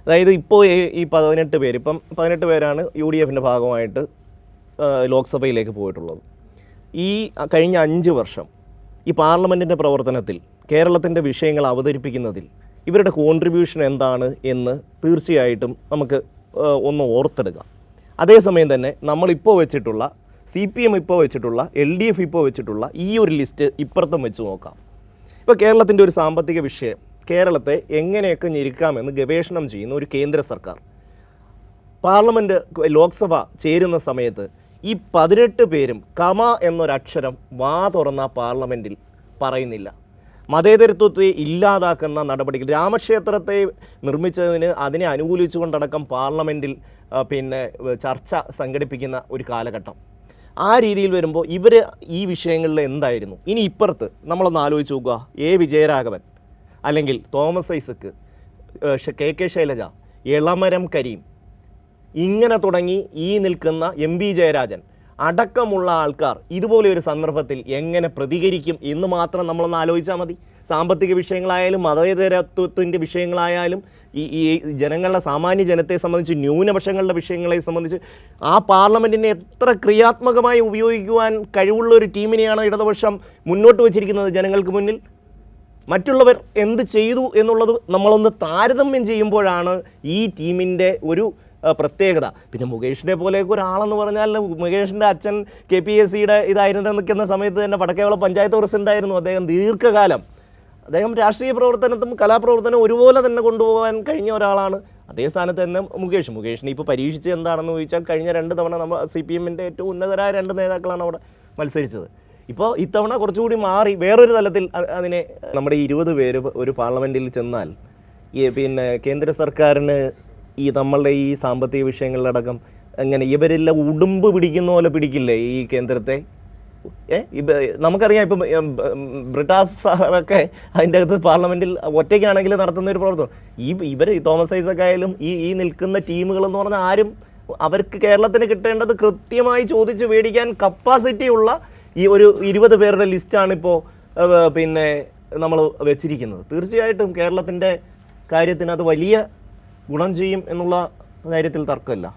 അതായത് ഇപ്പോൾ ഈ 18 പേര്, ഇപ്പം 18 പേരാണ് UDFിൻ്റെ ഭാഗമായിട്ട് ലോക്സഭയിലേക്ക് പോയിട്ടുള്ളത്. ഈ കഴിഞ്ഞ 5 വർഷം ഈ പാർലമെൻറ്റിൻ്റെ പ്രവർത്തനത്തിൽ കേരളത്തിൻ്റെ വിഷയങ്ങൾ അവതരിപ്പിക്കുന്നതിൽ ഇവരുടെ കോൺട്രിബ്യൂഷൻ എന്താണ് എന്ന് തീർച്ചയായിട്ടും നമുക്ക് ഒന്ന് ഓർത്തെടുക്കാം. അതേസമയം തന്നെ നമ്മളിപ്പോൾ വെച്ചിട്ടുള്ള CPM ഇപ്പോൾ വെച്ചിട്ടുള്ള LDF ഇപ്പോൾ വെച്ചിട്ടുള്ള ഈ ഒരു ലിസ്റ്റ് ഇപ്പുറത്തും വെച്ച് നോക്കാം. ഇപ്പോൾ കേരളത്തിൻ്റെ ഒരു സാമ്പത്തിക വിഷയം, കേരളത്തെ എങ്ങനെയൊക്കെ ഞെരുക്കാമെന്ന് ഗവേഷണം ചെയ്യുന്ന ഒരു കേന്ദ്ര സർക്കാർ പാർലമെൻറ്റ് ലോക്സഭ ചേരുന്ന സമയത്ത് ഈ 18 പേരും കമ എന്നൊരക്ഷരം വാ തുറന്ന പാർലമെൻറ്റിൽ പറയുന്നില്ല. മതേതരത്വത്തെ ഇല്ലാതാക്കുന്ന നടപടികൾ, രാമക്ഷേത്രത്തെ നിർമ്മിച്ചതിന് അതിനെ അനുകൂലിച്ചുകൊണ്ടടക്കം പാർലമെൻറ്റിൽ ചർച്ച സംഘടിപ്പിക്കുന്ന ഒരു കാലഘട്ടം. ആ രീതിയിൽ വരുമ്പോൾ ഇവർ ഈ വിഷയങ്ങളിൽ എന്തായിരുന്നു? ഇനി ഇപ്പുറത്ത് നമ്മളൊന്ന് ആലോചിച്ച് നോക്കുക. വിജയരാഘവൻ, അല്ലെങ്കിൽ തോമസ് ഐസക്ക്, KK ശൈലജ, എളമരം കരീം, ഇങ്ങനെ തുടങ്ങി ഈ നിൽക്കുന്ന MP ജയരാജൻ അടക്കമുള്ള ആൾക്കാർ ഇതുപോലെ ഒരു സന്ദർഭത്തിൽ എങ്ങനെ പ്രതികരിക്കും എന്ന് മാത്രം നമ്മളൊന്ന് ആലോചിച്ചാൽ മതി. സാമ്പത്തിക വിഷയങ്ങളായാലും മതേതരത്വത്തിൻ്റെ വിഷയങ്ങളായാലും ഈ ജനങ്ങളുടെ സാമാന്യ ജനത്തെ സംബന്ധിച്ച്, ന്യൂനപക്ഷങ്ങളുടെ വിഷയങ്ങളെ സംബന്ധിച്ച് ആ പാർലമെൻറ്റിനെ എത്ര ക്രിയാത്മകമായി ഉപയോഗിക്കുവാൻ കഴിവുള്ള ഒരു ടീമിനെയാണ് ഇടതുപക്ഷം മുന്നോട്ട് വച്ചിരിക്കുന്നത് ജനങ്ങൾക്ക് മുന്നിൽ. മറ്റുള്ളവർ എന്ത് ചെയ്തു എന്നുള്ളത് നമ്മളൊന്ന് താരതമ്യം ചെയ്യുമ്പോഴാണ് ഈ ടീമിൻ്റെ ഒരു പ്രത്യേകത. പിന്നെ മുകേഷിനെ പോലെയൊക്കെ ഒരാളെന്ന് പറഞ്ഞാൽ, മുകേഷിൻ്റെ അച്ഛൻ KPSCയുടെ ഇതായിരുന്നു നിൽക്കുന്ന സമയത്ത് തന്നെ വടക്കേവളം പഞ്ചായത്ത് പ്രസിഡൻ്റായിരുന്നു അദ്ദേഹം ദീർഘകാലം. അദ്ദേഹം രാഷ്ട്രീയ പ്രവർത്തനത്തും കലാപ്രവർത്തനവും ഒരുപോലെ തന്നെ കൊണ്ടുപോകാൻ കഴിഞ്ഞ ഒരാളാണ്. അതേ സ്ഥാനത്ത് തന്നെ മുകേഷിനെ ഇപ്പോൾ പരീക്ഷിച്ച് എന്താണെന്ന് ചോദിച്ചാൽ, കഴിഞ്ഞ 2 തവണ നമ്മൾ CPMൻ്റെ ഏറ്റവും ഉന്നതരായ 2 നേതാക്കളാണ് അവിടെ മത്സരിച്ചത്. ഇപ്പോൾ ഇത്തവണ കുറച്ചുകൂടി മാറി വേറൊരു തലത്തിൽ അതിനെ നമ്മുടെ 20 പേര് ഒരു പാർലമെൻറ്റിൽ ചെന്നാൽ കേന്ദ്ര സർക്കാരിന് നമ്മളുടെ ഈ സാമ്പത്തിക വിഷയങ്ങളിലടക്കം എങ്ങനെ ഇവരെല്ലാം ഉടുമ്പ് പിടിക്കുന്ന പോലെ പിടിക്കില്ലേ ഈ കേന്ദ്രത്തെ? നമുക്കറിയാം, ഇപ്പം ബ്രിട്ടാസ് സാറൊക്കെ അതിൻ്റെ അകത്ത് പാർലമെൻറ്റിൽ ഒറ്റയ്ക്കാണെങ്കിൽ നടത്തുന്ന ഒരു പ്രവർത്തനം. ഇവർ തോമസ് ഐസക് ആയാലും ഈ നിൽക്കുന്ന ടീമുകളെന്ന് പറഞ്ഞാൽ ആരും, അവർക്ക് കേരളത്തിന് കിട്ടേണ്ടത് കൃത്യമായി ചോദിച്ച് മേടിക്കാൻ കപ്പാസിറ്റി ഉള്ള ഈ ഒരു 20 പേരുടെ ലിസ്റ്റാണിപ്പോൾ നമ്മൾ വെച്ചിരിക്കുന്നത്. തീർച്ചയായിട്ടും കേരളത്തിൻ്റെ കാര്യത്തിന് അത് വലിയ ഗുണം ചെയ്യും എന്നുള്ള കാര്യത്തിൽ തർക്കമില്ല.